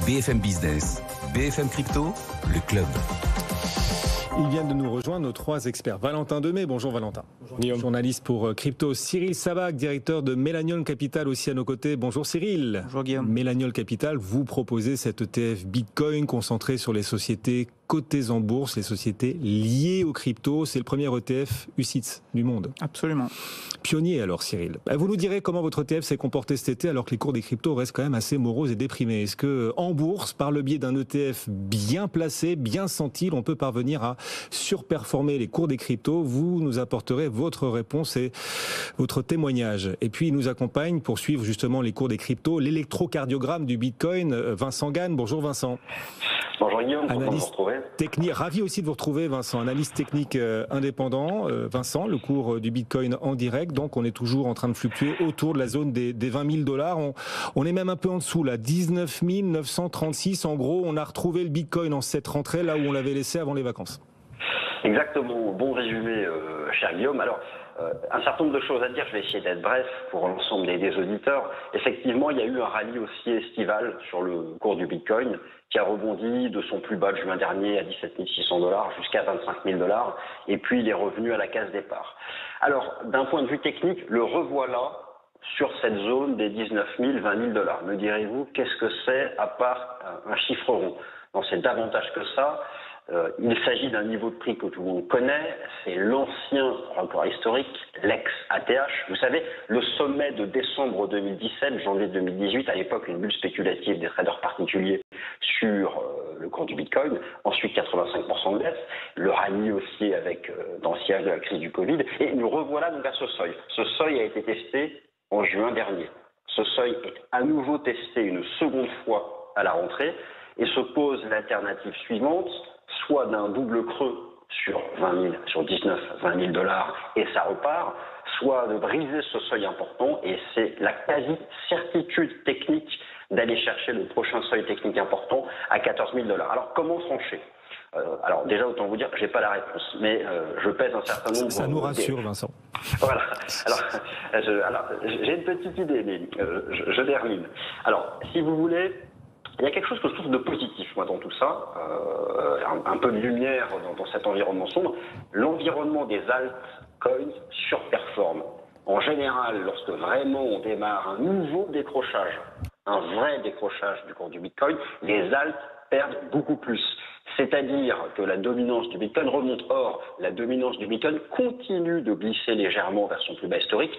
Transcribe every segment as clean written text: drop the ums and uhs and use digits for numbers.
BFM Business, BFM Crypto, le club. Ils viennent de nous rejoindre, nos trois experts. Valentin Demey, bonjour Valentin. Bonjour Guillaume. Journaliste pour Crypto. Cyril Sabac, directeur de Mélaniol Capital, aussi à nos côtés. Bonjour Cyril. Bonjour Guillaume. Mélaniol Capital, vous proposez cet ETF Bitcoin concentré sur les sociétés cotées en bourse, les sociétés liées aux cryptos. C'est le premier ETF UCITS du monde. Absolument. Pionnier alors Cyril. Vous nous direz comment votre ETF s'est comporté cet été alors que les cours des cryptos restent quand même assez moroses et déprimés. Est-ce que en bourse, par le biais d'un ETF bien placé, bien senti, on peut parvenir à surperformer les cours des cryptos? Vous nous apporterez votre réponse et votre témoignage. Et puis il nous accompagne pour suivre justement les cours des cryptos, l'électrocardiogramme du Bitcoin, Vincent Gann. Bonjour Vincent. Bonjour Guillaume, comment vous retrouvez? Technique, ravi aussi de vous retrouver Vincent, analyste technique indépendant. Vincent, le cours du Bitcoin en direct, donc on est toujours en train de fluctuer autour de la zone des 20 000 $. On est même un peu en dessous là, 19 936. En gros, on a retrouvé le Bitcoin en cette rentrée là où on l'avait laissé avant les vacances. Exactement, bon résumé cher Guillaume. Alors, un certain nombre de choses à dire, je vais essayer d'être bref pour l'ensemble des auditeurs. Effectivement, il y a eu un rallye aussi estival sur le cours du Bitcoin qui a rebondi de son plus bas de juin dernier à 17 600 $ jusqu'à 25 000 $, et puis il est revenu à la case départ. Alors, d'un point de vue technique, le revoilà sur cette zone des 19 000, 20 000 $. Me direz-vous, qu'est-ce que c'est à part un chiffre rond? Non, c'est davantage que ça. Il s'agit d'un niveau de prix que tout le monde connaît, c'est l'ancien record historique, l'ex-ATH. Vous savez, le sommet de décembre 2017, janvier 2018, à l'époque une bulle spéculative des traders particuliers sur le cours du Bitcoin, ensuite 85% de baisse, le rallye aussi avec dans le sillage de la crise du Covid, et nous revoilà donc à ce seuil. Ce seuil a été testé en juin dernier. Ce seuil est à nouveau testé une seconde fois à la rentrée, et se pose l'alternative suivante, soit d'un double creux sur 19, 20 000 $ et ça repart, soit de briser ce seuil important, et c'est la quasi-certitude technique d'aller chercher le prochain seuil technique important à 14 000 $. Alors comment trancher? Alors déjà, autant vous dire, j'ai pas la réponse, mais je pèse un certain nombre... Ça nous rassure, Vincent. Voilà. Alors j'ai une petite idée, mais je termine. Alors, si vous voulez... Il y a quelque chose que je trouve de positif, moi, dans tout ça, un peu de lumière dans cet environnement sombre. L'environnement des altcoins surperforme. En général, lorsque vraiment on démarre un nouveau décrochage, un vrai décrochage du cours du Bitcoin, les alts perdent beaucoup plus. C'est-à-dire que la dominance du Bitcoin remonte. Or, la dominance du Bitcoin continue de glisser légèrement vers son plus bas historique,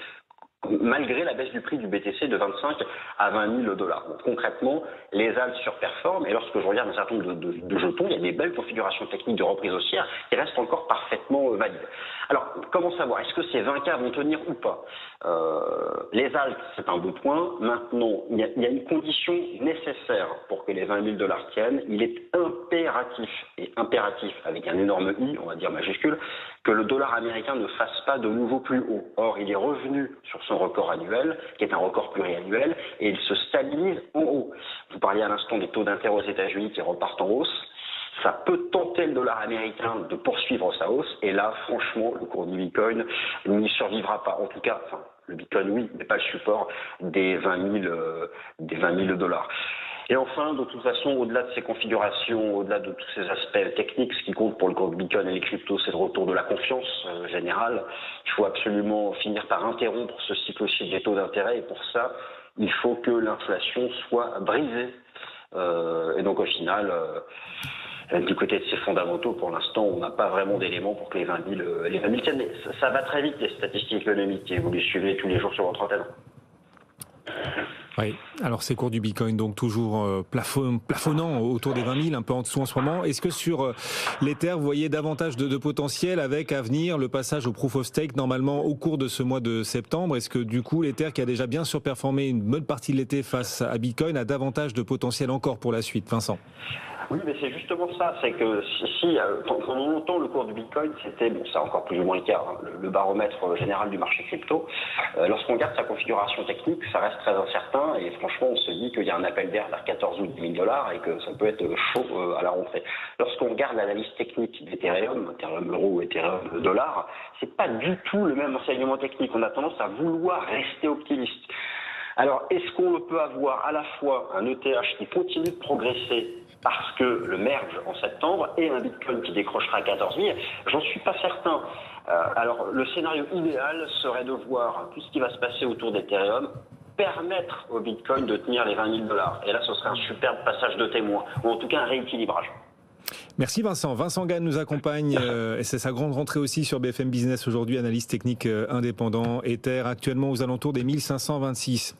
malgré la baisse du prix du BTC de 25 à 20 000 $. Donc, concrètement, les alts surperforment, et lorsque je regarde un certain nombre de jetons, il y a des belles configurations techniques de reprise haussière qui restent encore parfaitement valides. Alors, comment savoir? Est-ce que ces 20K vont tenir ou pas? Les alts, c'est un beau point. Maintenant, il y a une condition nécessaire pour que les 20 000 $ tiennent. Il est impératif, avec un énorme I, on va dire majuscule, que le dollar américain ne fasse pas de nouveau plus haut. Or, il est revenu sur son record annuel, qui est un record pluriannuel, et il se stabilise en haut. Vous parliez à l'instant des taux d'intérêt aux États-Unis qui repartent en hausse. Ça peut tenter le dollar américain de poursuivre sa hausse, et là, franchement, le cours du Bitcoin n'y survivra pas. En tout cas, le Bitcoin, oui, mais pas le support des 20 000 $. Et enfin, de toute façon, au-delà de ces configurations, au-delà de tous ces aspects techniques, ce qui compte pour le cours de Bitcoin et les cryptos, c'est le retour de la confiance générale. Il faut absolument finir par interrompre ce cycle aussi des taux d'intérêt, et pour ça, il faut que l'inflation soit brisée. Et donc au final, du côté de ces fondamentaux, pour l'instant, on n'a pas vraiment d'éléments pour que les 20 000 tiennent. Mais ça va très vite, les statistiques économiques, et vous les suivez tous les jours sur votre antenne. Oui, alors ces cours du Bitcoin donc toujours plafonnant autour des 20 000, un peu en dessous en ce moment. Est-ce que sur l'Ether, vous voyez davantage de potentiel avec à venir le passage au Proof of Stake normalement au cours de ce mois de septembre? Est-ce que du coup l'Ether, qui a déjà bien surperformé une bonne partie de l'été face à Bitcoin, a davantage de potentiel encore pour la suite, Vincent? Oui, mais c'est justement ça, c'est que si pendant longtemps le cours du Bitcoin, c'était, bon, c'est encore plus ou moins le cas, hein, le baromètre général du marché crypto, lorsqu'on regarde sa configuration technique, ça reste très incertain, et franchement on se dit qu'il y a un appel d'air vers 14 ou 10 000 $ et que ça peut être chaud à la rentrée. Lorsqu'on regarde l'analyse technique d'Ethereum, Ethereum euro ou Ethereum dollar, c'est pas du tout le même enseignement technique. On a tendance à vouloir rester optimiste. Alors, est-ce qu'on peut avoir à la fois un ETH qui continue de progresser parce que le merge en septembre et un Bitcoin qui décrochera à 14 000? J'en suis pas certain. Alors, le scénario idéal serait de voir tout ce qui va se passer autour d'Ethereum permettre au Bitcoin de tenir les 20 000 $. Et là, ce serait un superbe passage de témoin, ou en tout cas un rééquilibrage. Merci Vincent. Vincent Gane nous accompagne et c'est sa grande rentrée aussi sur BFM Business aujourd'hui, analyste technique indépendant. Ether actuellement aux alentours des 1526.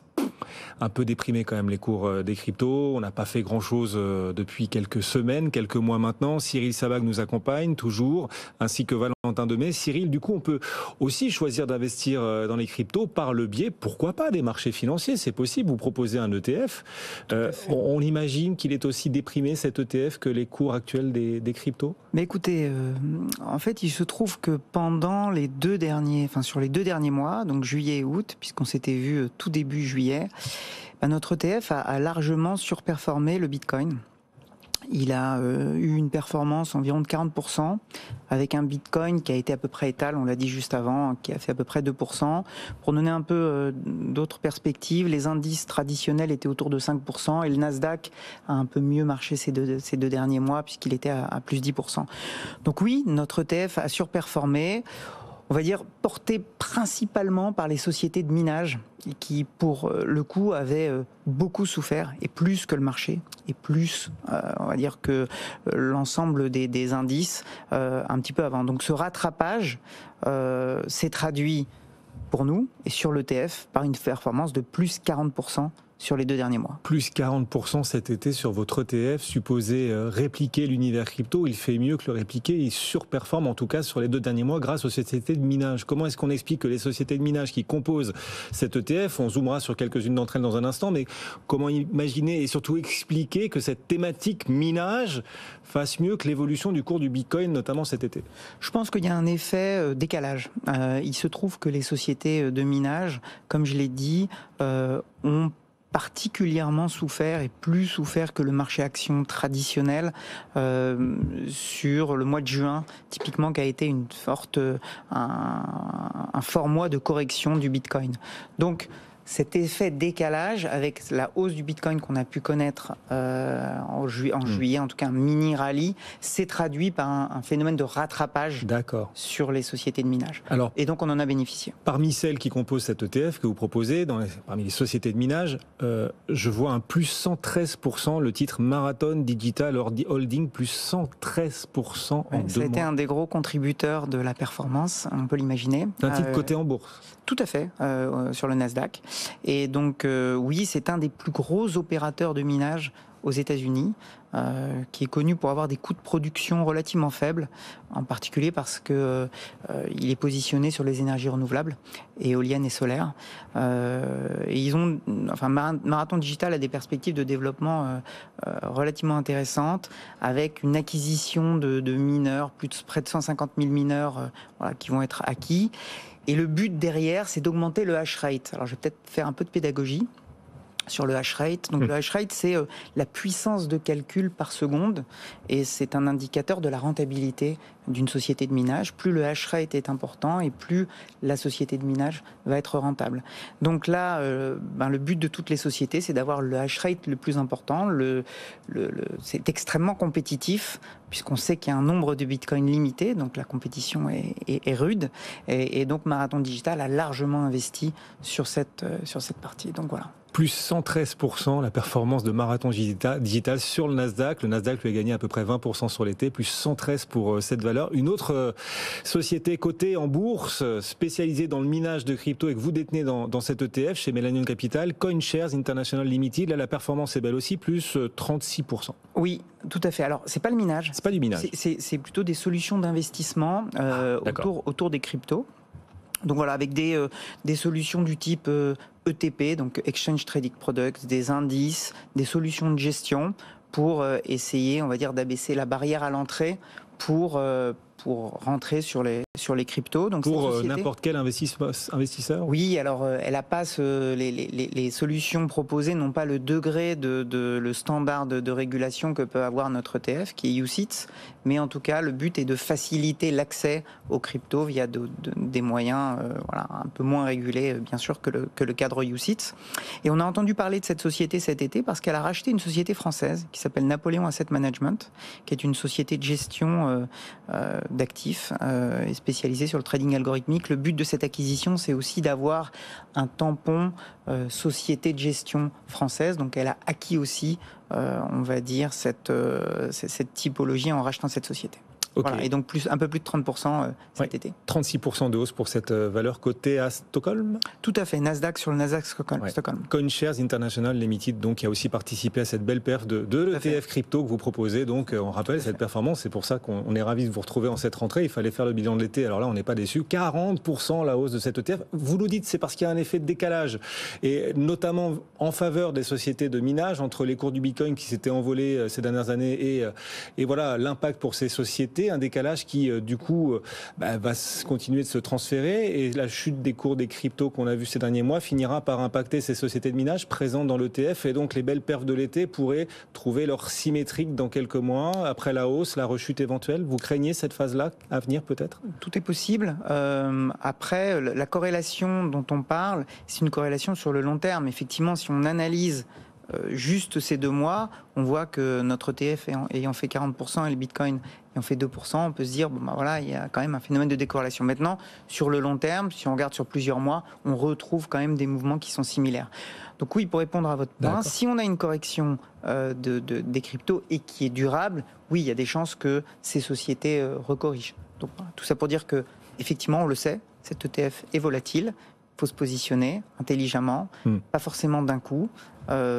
Un peu déprimé quand même les cours des cryptos. On n'a pas fait grand-chose depuis quelques semaines, quelques mois maintenant. Cyril Sabag nous accompagne toujours, ainsi que Valentin Demey. Cyril, du coup, on peut aussi choisir d'investir dans les cryptos par le biais, pourquoi pas, des marchés financiers. C'est possible, vous proposez un ETF. On imagine qu'il est aussi déprimé, cet ETF, que les cours actuels des cryptos? Mais écoutez, en fait, il se trouve que sur les 2 derniers mois, donc juillet et août, puisqu'on s'était vu tout début juillet, notre ETF a largement surperformé le Bitcoin. Il a eu une performance environ de 40%, avec un Bitcoin qui a été à peu près étal, on l'a dit juste avant, qui a fait à peu près 2%. Pour donner un peu d'autres perspectives, les indices traditionnels étaient autour de 5%, et le Nasdaq a un peu mieux marché ces deux derniers mois, puisqu'il était à plus 10%. Donc oui, notre ETF a surperformé. On va dire porté principalement par les sociétés de minage qui, pour le coup, avaient beaucoup souffert, et plus que le marché, et plus, on va dire, que l'ensemble des indices un petit peu avant. Donc ce rattrapage s'est traduit pour nous, et sur l'ETF, par une performance de plus 40% sur les 2 derniers mois. Plus 40% cet été sur votre ETF, supposé répliquer l'univers crypto. Il fait mieux que le répliquer, il surperforme en tout cas sur les 2 derniers mois grâce aux sociétés de minage. Comment est-ce qu'on explique que les sociétés de minage qui composent cet ETF, on zoomera sur quelques-unes d'entre elles dans un instant, mais comment imaginer et surtout expliquer que cette thématique minage fasse mieux que l'évolution du cours du Bitcoin, notamment cet été? Je pense qu'il y a un effet décalage. Il se trouve que les sociétés de minage, comme je l'ai dit, ont particulièrement souffert, et plus souffert que le marché action traditionnel sur le mois de juin, typiquement, qui a été un fort mois de correction du Bitcoin. Donc cet effet décalage avec la hausse du Bitcoin qu'on a pu connaître en juillet, en tout cas un mini rallye, s'est traduit par un phénomène de rattrapage sur les sociétés de minage. Alors, et donc on en a bénéficié. Parmi celles qui composent cet ETF que vous proposez, parmi les sociétés de minage, je vois un plus 113%, le titre Marathon Digital Holding, plus 113% en 2 mois. Ça a été un des gros contributeurs de la performance, on peut l'imaginer. C'est un titre coté en bourse. Tout à fait, sur le Nasdaq. Et donc, oui, c'est un des plus gros opérateurs de minage aux États-Unis, qui est connu pour avoir des coûts de production relativement faibles, en particulier parce que il est positionné sur les énergies renouvelables, éoliennes et solaires. Et Marathon Digital a des perspectives de développement relativement intéressantes, avec une acquisition de mineurs, près de 150 000 mineurs qui vont être acquis. Et le but derrière, c'est d'augmenter le hash rate. Alors, je vais peut-être faire un peu de pédagogie sur le hash rate. Donc, le hash rate, c'est la puissance de calcul par seconde, et c'est un indicateur de la rentabilité d'une société de minage. Plus le hash rate est important, et plus la société de minage va être rentable. Donc là, le but de toutes les sociétés, c'est d'avoir le hash rate le plus important. C'est extrêmement compétitif, puisqu'on sait qu'il y a un nombre de bitcoins limité, donc la compétition est rude. Et donc Marathon Digital a largement investi sur cette partie. Donc voilà. Plus 113% la performance de Marathon Digital sur le Nasdaq. Le Nasdaq lui a gagné à peu près 20% sur l'été, plus 113 pour cette valeur. Une autre société cotée en bourse, spécialisée dans le minage de crypto et que vous détenez dans cet ETF chez Millennium Capital, CoinShares International Limited. Là, la performance est belle aussi, plus 36%. Oui, tout à fait. Alors, c'est pas le minage. C'est pas du minage. C'est plutôt des solutions d'investissement autour des cryptos. Donc voilà, avec des solutions du type ETP, donc Exchange Traded Products, des indices, des solutions de gestion pour essayer, on va dire, d'abaisser la barrière à l'entrée pour pour rentrer sur les cryptos. Donc pour n'importe quel investisseur. Oui, alors elle a pas les solutions proposées n'ont pas le degré de le standard de régulation que peut avoir notre ETF, qui est UCITS, mais en tout cas le but est de faciliter l'accès aux cryptos via des moyens un peu moins régulés bien sûr que le cadre UCITS. Et on a entendu parler de cette société cet été parce qu'elle a racheté une société française qui s'appelle Napoléon Asset Management, qui est une société de gestion d'actifs et spécialisée sur le trading algorithmique. Le but de cette acquisition, c'est aussi d'avoir un tampon société de gestion française. Donc elle a acquis aussi, on va dire, cette typologie en rachetant cette société. Okay. Voilà, et donc un peu plus de 30% cet été. 36% de hausse pour cette valeur cotée à Stockholm. Tout à fait, Nasdaq sur le Nasdaq Stockholm. CoinShares International Limited, donc, qui a aussi participé à cette belle perf de l'ETF crypto que vous proposez. Donc, on rappelle cette performance, c'est pour ça qu'on est ravis de vous retrouver en cette rentrée. Il fallait faire le bilan de l'été, alors là, on n'est pas déçus. 40% la hausse de cette ETF. Vous nous dites, c'est parce qu'il y a un effet de décalage, et notamment en faveur des sociétés de minage, entre les cours du Bitcoin qui s'étaient envolés ces dernières années et voilà l'impact pour ces sociétés. Un décalage qui, du coup, va continuer de se transférer, et la chute des cours des cryptos qu'on a vu ces derniers mois finira par impacter ces sociétés de minage présentes dans l'ETF, et donc les belles perfs de l'été pourraient trouver leur symétrique dans quelques mois, après la hausse, la rechute éventuelle. Vous craignez cette phase-là à venir peut-être ? Tout est possible. Après, la corrélation dont on parle, c'est une corrélation sur le long terme. Effectivement, si on analyse juste ces 2 mois, on voit que notre ETF ayant fait 40% et le Bitcoin ayant fait 2%, on peut se dire, il y a quand même un phénomène de décorrélation. Maintenant, sur le long terme, si on regarde sur plusieurs mois, on retrouve quand même des mouvements qui sont similaires. Donc oui, pour répondre à votre point, si on a une correction des cryptos et qui est durable, oui, il y a des chances que ces sociétés recorrigent. Donc tout ça pour dire que, effectivement, on le sait, cet ETF est volatile. Il faut se positionner intelligemment, pas forcément d'un coup,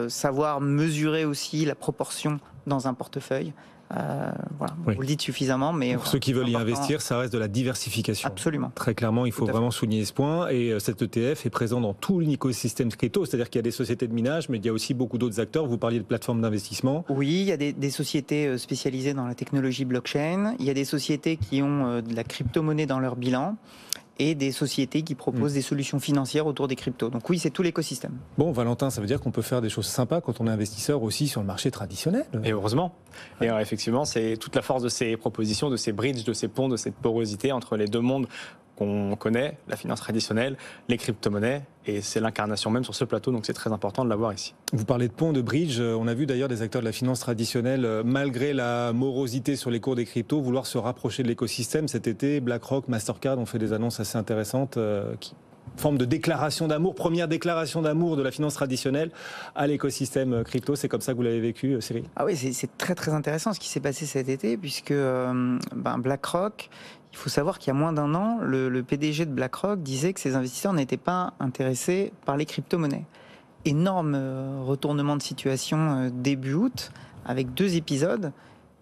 savoir mesurer aussi la proportion dans un portefeuille. Vous le dites suffisamment, mais pour ceux qui veulent y investir, ça reste de la diversification. Absolument. Très clairement, il faut vraiment souligner ce point. Et cet ETF est présent dans tout l'écosystème crypto, c'est-à-dire qu'il y a des sociétés de minage, mais il y a aussi beaucoup d'autres acteurs. Vous parliez de plateformes d'investissement. Oui, il y a des sociétés spécialisées dans la technologie blockchain. Il y a des sociétés qui ont de la crypto-monnaie dans leur bilan, et des sociétés qui proposent des solutions financières autour des cryptos. Donc oui, c'est tout l'écosystème. Bon, Valentin, ça veut dire qu'on peut faire des choses sympas quand on est investisseur aussi sur le marché traditionnel. Et heureusement. Et alors, effectivement, c'est toute la force de ces propositions, de ces bridges, de ces ponts, de cette porosité entre les deux mondes qu'on connaît, la finance traditionnelle, les crypto-monnaies, et c'est l'incarnation même sur ce plateau, donc c'est très important de l'avoir ici. Vous parlez de pont, de bridge, on a vu d'ailleurs des acteurs de la finance traditionnelle, malgré la morosité sur les cours des cryptos, vouloir se rapprocher de l'écosystème. Cet été, BlackRock, Mastercard ont fait des annonces assez intéressantes qui forme de déclaration d'amour, première déclaration d'amour de la finance traditionnelle à l'écosystème crypto. C'est comme ça que vous l'avez vécu, Cyril ? Ah oui, c'est très très intéressant ce qui s'est passé cet été, puisque BlackRock, il faut savoir qu'il y a moins d'un an, le PDG de BlackRock disait que ses investisseurs n'étaient pas intéressés par les crypto-monnaies. Énorme retournement de situation début août, avec 2 épisodes.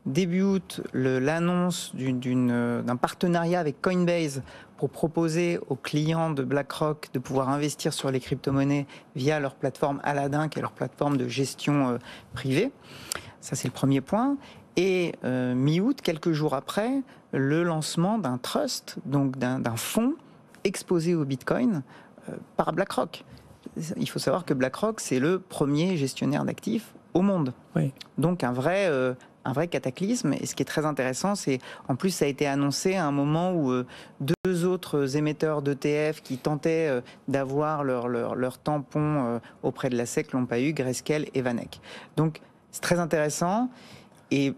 Début août, l'annonce d'un partenariat avec Coinbase pour proposer aux clients de BlackRock de pouvoir investir sur les crypto-monnaies via leur plateforme Aladdin, qui est leur plateforme de gestion privée. Ça, c'est le premier point. Et mi-août, quelques jours après, le lancement d'un trust, donc d'un fonds exposé au Bitcoin par BlackRock. Il faut savoir que BlackRock, c'est le premier gestionnaire d'actifs au monde. Oui. Donc un vrai cataclysme. Et ce qui est très intéressant, c'est en plus ça a été annoncé à un moment où 2 autres émetteurs d'ETF qui tentaient d'avoir leur tampon auprès de la SEC l'ont pas eu, Grayscale et Vanek. Donc c'est très intéressant. Et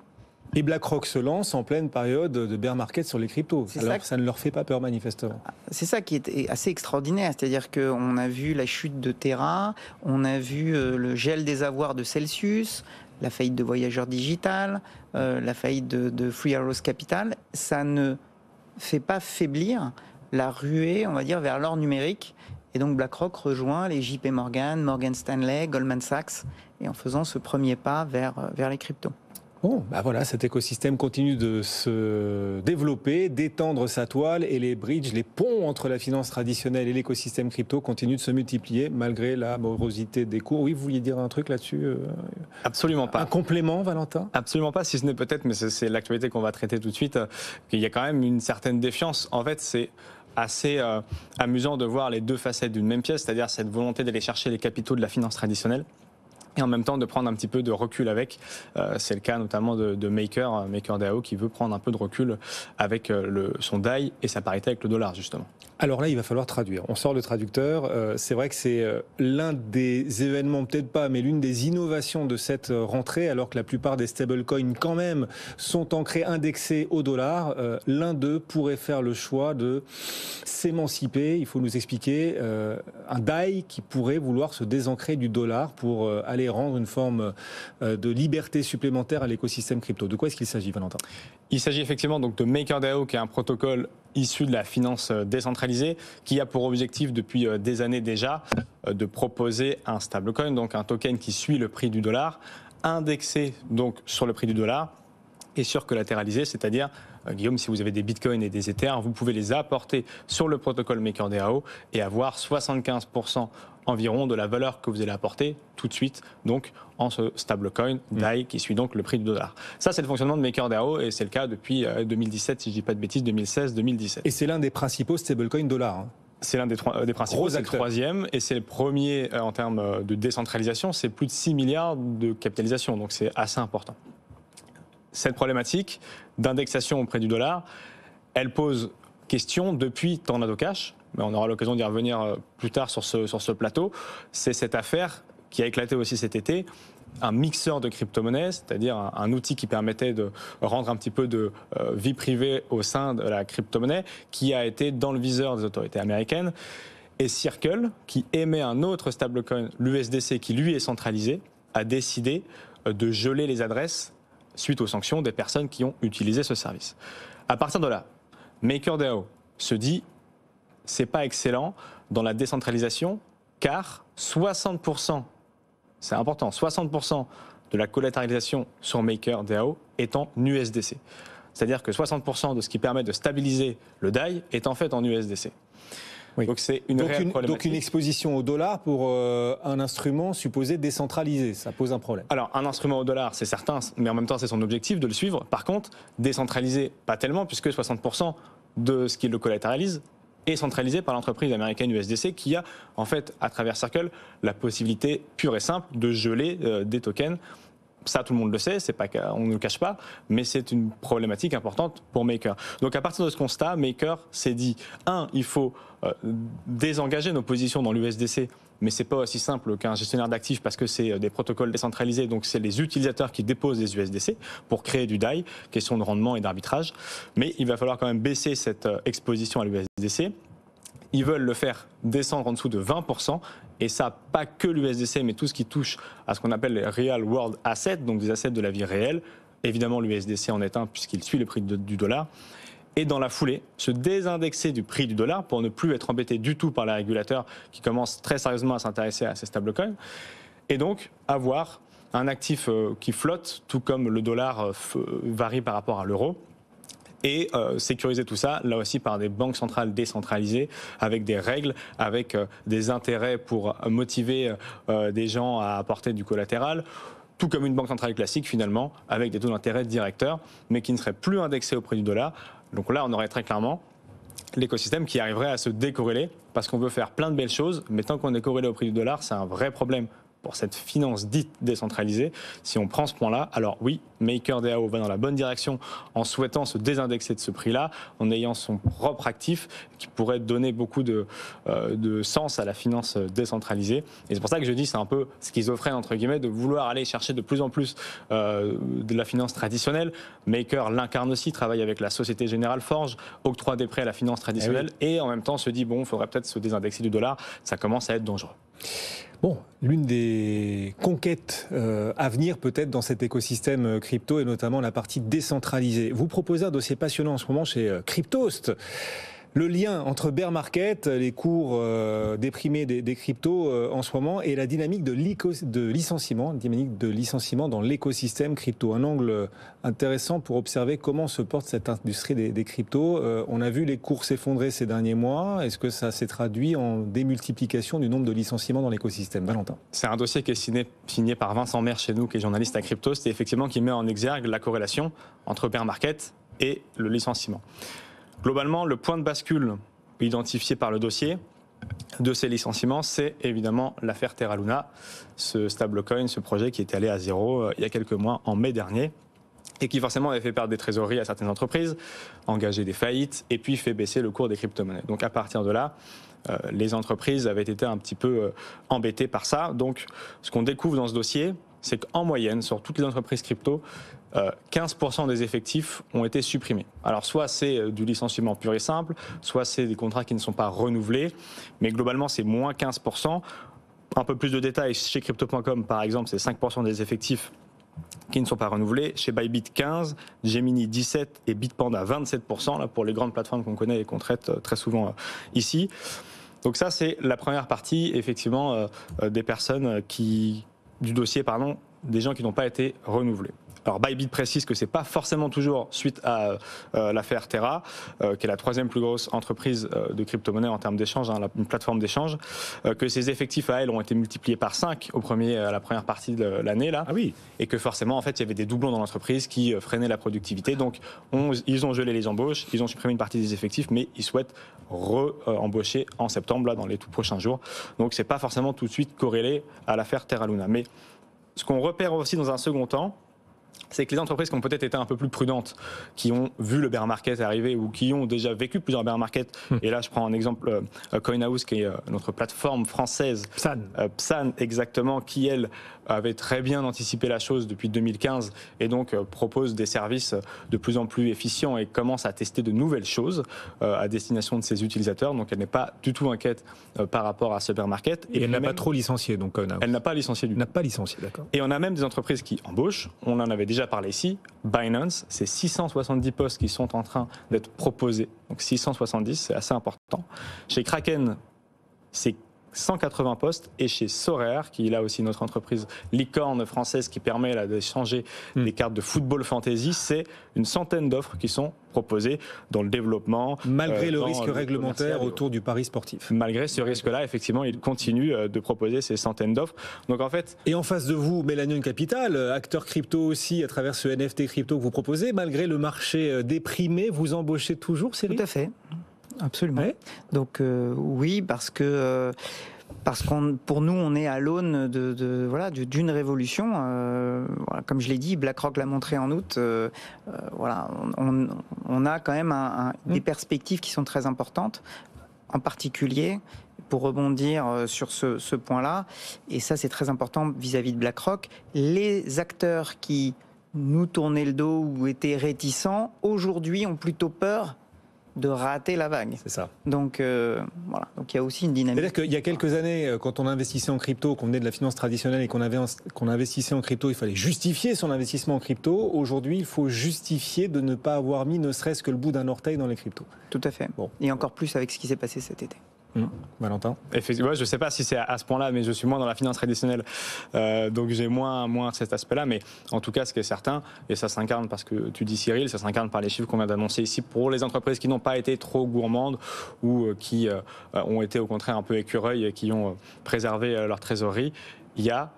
BlackRock se lance en pleine période de bear market sur les cryptos. Alors ça ne leur fait pas peur manifestement. C'est ça qui est assez extraordinaire. C'est-à-dire qu'on a vu la chute de Terra, on a vu le gel des avoirs de Celsius, la faillite de Voyageur Digital, la faillite de Free Arrows Capital. Ça ne fait pas faiblir la ruée, on va dire, vers l'or numérique. Et donc BlackRock rejoint les JP Morgan, Morgan Stanley, Goldman Sachs, et en faisant ce premier pas vers les cryptos. Bon, bah voilà, cet écosystème continue de se développer, d'étendre sa toile et les bridges, les ponts entre la finance traditionnelle et l'écosystème crypto continuent de se multiplier malgré la morosité des cours. Oui, vous vouliez dire un truc là-dessus Absolument pas. Un complément, Valentin? Absolument pas, si ce n'est peut-être, mais c'est l'actualité qu'on va traiter tout de suite, qu'il y a quand même une certaine défiance. En fait, c'est assez amusant de voir les deux facettes d'une même pièce, c'est-à-dire cette volonté d'aller chercher les capitaux de la finance traditionnelle et en même temps de prendre un petit peu de recul avec. C'est le cas notamment de MakerDAO qui veut prendre un peu de recul avec son DAI et sa parité avec le dollar justement. Alors là, il va falloir traduire. On sort le traducteur. C'est vrai que c'est l'un des événements, peut-être pas, mais l'une des innovations de cette rentrée, alors que la plupart des stablecoins, quand même, sont ancrés, indexés au dollar. L'un d'eux pourrait faire le choix de s'émanciper. Il faut nous expliquer un DAI qui pourrait vouloir se désancrer du dollar pour aller rendre une forme de liberté supplémentaire à l'écosystème crypto. De quoi est-ce qu'il s'agit, Valentin? Il s'agit effectivement donc de MakerDAO, qui est un protocole issu de la finance décentralisée, qui a pour objectif depuis des années déjà de proposer un stablecoin, donc un token qui suit le prix du dollar, indexé donc sur le prix du dollar et surcollatéralisé, c'est-à-dire, Guillaume, si vous avez des bitcoins et des Ethers, vous pouvez les apporter sur le protocole MakerDAO et avoir 75% environ de la valeur que vous allez apporter tout de suite, donc en ce stablecoin DAI qui suit donc le prix du dollar. Ça, c'est le fonctionnement de MakerDAO et c'est le cas depuis 2017, si je ne dis pas de bêtises, 2016-2017. Et c'est l'un des principaux stablecoins dollars. Hein. C'est l'un des principaux, c'est le troisième, et c'est le premier en termes de décentralisation, c'est plus de 6 milliards de capitalisation, donc c'est assez important. Cette problématique d'indexation auprès du dollar, elle pose question depuis Tornado Cash, mais on aura l'occasion d'y revenir plus tard sur ce plateau. C'est cette affaire qui a éclaté aussi cet été, un mixeur de crypto-monnaies, c'est-à-dire un outil qui permettait de rendre un petit peu de vie privée au sein de la crypto-monnaie, qui a été dans le viseur des autorités américaines. Et Circle, qui émet un autre stablecoin, l'USDC, qui lui est centralisé, a décidé de geler les adresses suite aux sanctions des personnes qui ont utilisé ce service. À partir de là, MakerDAO se dit c'est pas excellent dans la décentralisation, car 60%, c'est important, 60% de la collatéralisation sur MakerDAO est en USDC. C'est-à-dire que 60% de ce qui permet de stabiliser le DAI est en fait en USDC. Oui. Donc c'est une réelle problématique. Donc une exposition au dollar pour un instrument supposé décentralisé, ça pose un problème. Alors un instrument au dollar, c'est certain, mais en même temps c'est son objectif de le suivre. Par contre, décentralisé, pas tellement, puisque 60% de ce qui le collatéralise est centralisé par l'entreprise américaine USDC, qui a en fait, à travers Circle, la possibilité pure et simple de geler des tokens. Ça, tout le monde le sait, on ne le cache pas, mais c'est une problématique importante pour Maker. Donc à partir de ce constat, Maker s'est dit, il faut désengager nos positions dans l'USDC, mais ce n'est pas aussi simple qu'un gestionnaire d'actifs parce que c'est des protocoles décentralisés, donc c'est les utilisateurs qui déposent des USDC pour créer du DAI, question de rendement et d'arbitrage. Mais il va falloir quand même baisser cette exposition à l'USDC. Ils veulent le faire descendre en dessous de 20%, et ça, pas que l'USDC, mais tout ce qui touche à ce qu'on appelle les Real World Assets, donc des assets de la vie réelle. Évidemment, l'USDC en est un, puisqu'il suit le prix du dollar. Et dans la foulée, se désindexer du prix du dollar pour ne plus être embêté du tout par les régulateurs qui commencent très sérieusement à s'intéresser à ces stablecoins. Et donc, avoir un actif qui flotte, tout comme le dollar varie par rapport à l'euro. Et sécuriser tout ça, là aussi, par des banques centrales décentralisées, avec des règles, avec des intérêts pour motiver des gens à apporter du collatéral, tout comme une banque centrale classique, finalement, avec des taux d'intérêt directeurs, mais qui ne seraient plus indexés au prix du dollar. Donc là, on aurait très clairement l'écosystème qui arriverait à se décorréler, parce qu'on veut faire plein de belles choses, mais tant qu'on est corrélé au prix du dollar, c'est un vrai problème pour cette finance dite décentralisée. Si on prend ce point-là, alors oui, MakerDAO va dans la bonne direction en souhaitant se désindexer de ce prix-là, en ayant son propre actif qui pourrait donner beaucoup de sens à la finance décentralisée. Et c'est pour ça que je dis c'est un peu schizophrène, entre guillemets, de vouloir aller chercher de plus en plus de la finance traditionnelle. Maker l'incarne aussi, travaille avec la Société Générale Forge, octroie des prêts à la finance traditionnelle et en même temps se dit, bon, il faudrait peut-être se désindexer du dollar. Ça commence à être dangereux. Bon, l'une des conquêtes à venir peut-être dans cet écosystème crypto et notamment la partie décentralisée. Vous proposez un dossier passionnant en ce moment chez Cryptost. le lien entre bear market, les cours déprimés des cryptos en ce moment, et la dynamique de licenciement dans l'écosystème crypto. Un angle intéressant pour observer comment se porte cette industrie des cryptos. On a vu les cours s'effondrer ces derniers mois. Est-ce que ça s'est traduit en démultiplication du nombre de licenciements dans l'écosystème? Valentin. C'est un dossier qui est signé par Vincent Mer chez nous, qui est journaliste à crypto. C'est effectivement qui met en exergue la corrélation entre bear market et le licenciement. Globalement, le point de bascule identifié par le dossier de ces licenciements, c'est évidemment l'affaire Terra Luna, ce stablecoin, ce projet qui était allé à zéro il y a quelques mois, en mai dernier, et qui forcément avait fait perdre des trésoreries à certaines entreprises, engagé des faillites, et puis fait baisser le cours des crypto-monnaies. Donc à partir de là, les entreprises avaient été un petit peu embêtées par ça. Donc ce qu'on découvre dans ce dossier, c'est qu'en moyenne, sur toutes les entreprises crypto, 15% des effectifs ont été supprimés. Alors soit c'est du licenciement pur et simple, soit c'est des contrats qui ne sont pas renouvelés, mais globalement c'est moins 15%. Un peu plus de détails, chez Crypto.com par exemple, c'est 5% des effectifs qui ne sont pas renouvelés. Chez Bybit 15%, Gemini 17% et Bitpanda 27%, là pour les grandes plateformes qu'on connaît et qu'on traite très souvent ici. Donc ça c'est la première partie effectivement des personnes du dossier, des gens qui n'ont pas été renouvelés. Alors Bybit précise que c'est pas forcément toujours suite à l'affaire Terra, qui est la troisième plus grosse entreprise de crypto-monnaie en termes d'échange, une plateforme d'échange, que ses effectifs à elle ont été multipliés par 5 à la première partie de l'année là, et que forcément en fait il y avait des doublons dans l'entreprise qui freinaient la productivité. Donc ils ont gelé les embauches, ils ont supprimé une partie des effectifs, mais ils souhaitent re-embaucher en septembre là dans les tout prochains jours. Donc c'est pas forcément tout de suite corrélé à l'affaire Terra Luna. Mais ce qu'on repère aussi dans un second temps, c'est que les entreprises qui ont peut-être été un peu plus prudentes, qui ont vu le bear market arriver ou qui ont déjà vécu plusieurs bear markets, et là je prends un exemple, CoinHouse qui est notre plateforme française, Psan exactement, qui elle avait très bien anticipé la chose depuis 2015 et donc propose des services de plus en plus efficients et commence à tester de nouvelles choses à destination de ses utilisateurs. Donc elle n'est pas du tout inquiète par rapport à ce bear market. Et elle n'a pas trop licencié, donc CoinHouse. Elle n'a pas licencié du tout. N'a pas licencié, d'accord. Et on a même des entreprises qui embauchent. On en avait déjà parlé ici. Binance, c'est 670 postes qui sont en train d'être proposés. Donc 670, c'est assez important. Chez Kraken, c'est 180 postes, et chez Sorare, qui est là aussi notre entreprise licorne française qui permet là d'échanger des cartes de football fantasy, c'est une centaine d'offres qui sont proposées dans le développement. Malgré le risque réglementaire autour du pari sportif. Malgré ce risque-là, effectivement, il continue de proposer ces centaines d'offres. Donc en fait. Et en face de vous, Millennium Capital, acteur crypto aussi, à travers ce NFT crypto que vous proposez, malgré le marché déprimé, vous embauchez toujours, Cyril ? Tout à fait. Absolument. Ouais. Donc oui, parce que pour nous, on est à l'aune d'une révolution. Comme je l'ai dit, BlackRock l'a montré en août. On a quand même des perspectives qui sont très importantes, en particulier pour rebondir sur ce point-là. Et ça, c'est très important vis-à-vis de BlackRock. Les acteurs qui nous tournaient le dos ou étaient réticents, aujourd'hui ont plutôt peur de rater la vague. C'est ça. Donc voilà. Donc il y a aussi une dynamique. C'est-à-dire qu'il y a quelques années, quand on investissait en crypto, qu'on venait de la finance traditionnelle et qu'on investissait en crypto, il fallait justifier son investissement en crypto. Aujourd'hui, il faut justifier de ne pas avoir mis ne serait-ce que le bout d'un orteil dans les cryptos. Tout à fait. Bon. Et encore plus avec ce qui s'est passé cet été. Valentin. Effectivement, je ne sais pas si c'est à ce point-là, mais je suis moins dans la finance traditionnelle, donc j'ai moins cet aspect-là. Mais en tout cas, ce qui est certain, et ça s'incarne parce que tu dis Cyril, ça s'incarne par les chiffres qu'on vient d'annoncer ici pour les entreprises qui n'ont pas été trop gourmandes ou qui ont été au contraire un peu écureuils et qui ont préservé leur trésorerie. Il y a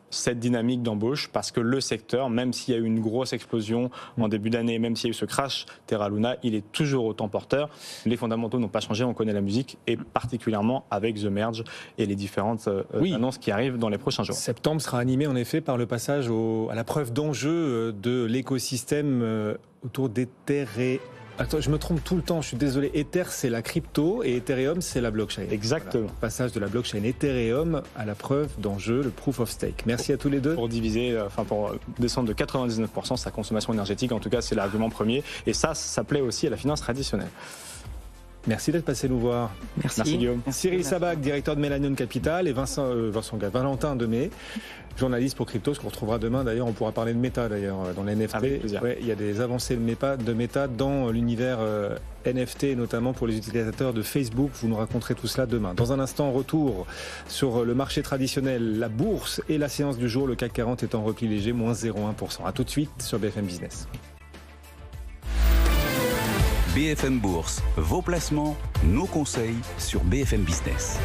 cette dynamique d'embauche parce que le secteur, même s'il y a eu une grosse explosion en début d'année, même s'il y a eu ce crash Terra Luna, il est toujours autant porteur. Les fondamentaux n'ont pas changé, on connaît la musique, et particulièrement avec The Merge et les différentes annonces qui arrivent dans les prochains jours. Septembre sera animé en effet par le passage à la preuve d'enjeu de l'écosystème autour d'Ether. Attends, je me trompe tout le temps, je suis désolé. Ether, c'est la crypto et Ethereum, c'est la blockchain. Exactement. Voilà. Passage de la blockchain Ethereum à la preuve d'enjeu, le proof of stake. Merci à tous les deux. Pour descendre de 99% sa consommation énergétique, en tout cas, c'est l'argument premier. Et ça plaît aussi à la finance traditionnelle. Merci d'être passé nous voir. Merci Guillaume. Cyril Sabac, directeur de Mélanion Capital, et Valentin Demey, journaliste pour Crypto, ce qu'on retrouvera demain. D'ailleurs, on pourra parler de Meta d'ailleurs dans les NFT. Ouais, il y a des avancées de Meta dans l'univers NFT, et notamment pour les utilisateurs de Facebook. Vous nous raconterez tout cela demain. Dans un instant, retour sur le marché traditionnel, la bourse et la séance du jour. Le CAC 40 est en repli léger, moins 0,1%. À tout de suite sur BFM Business. BFM Bourse, vos placements, nos conseils sur BFM Business.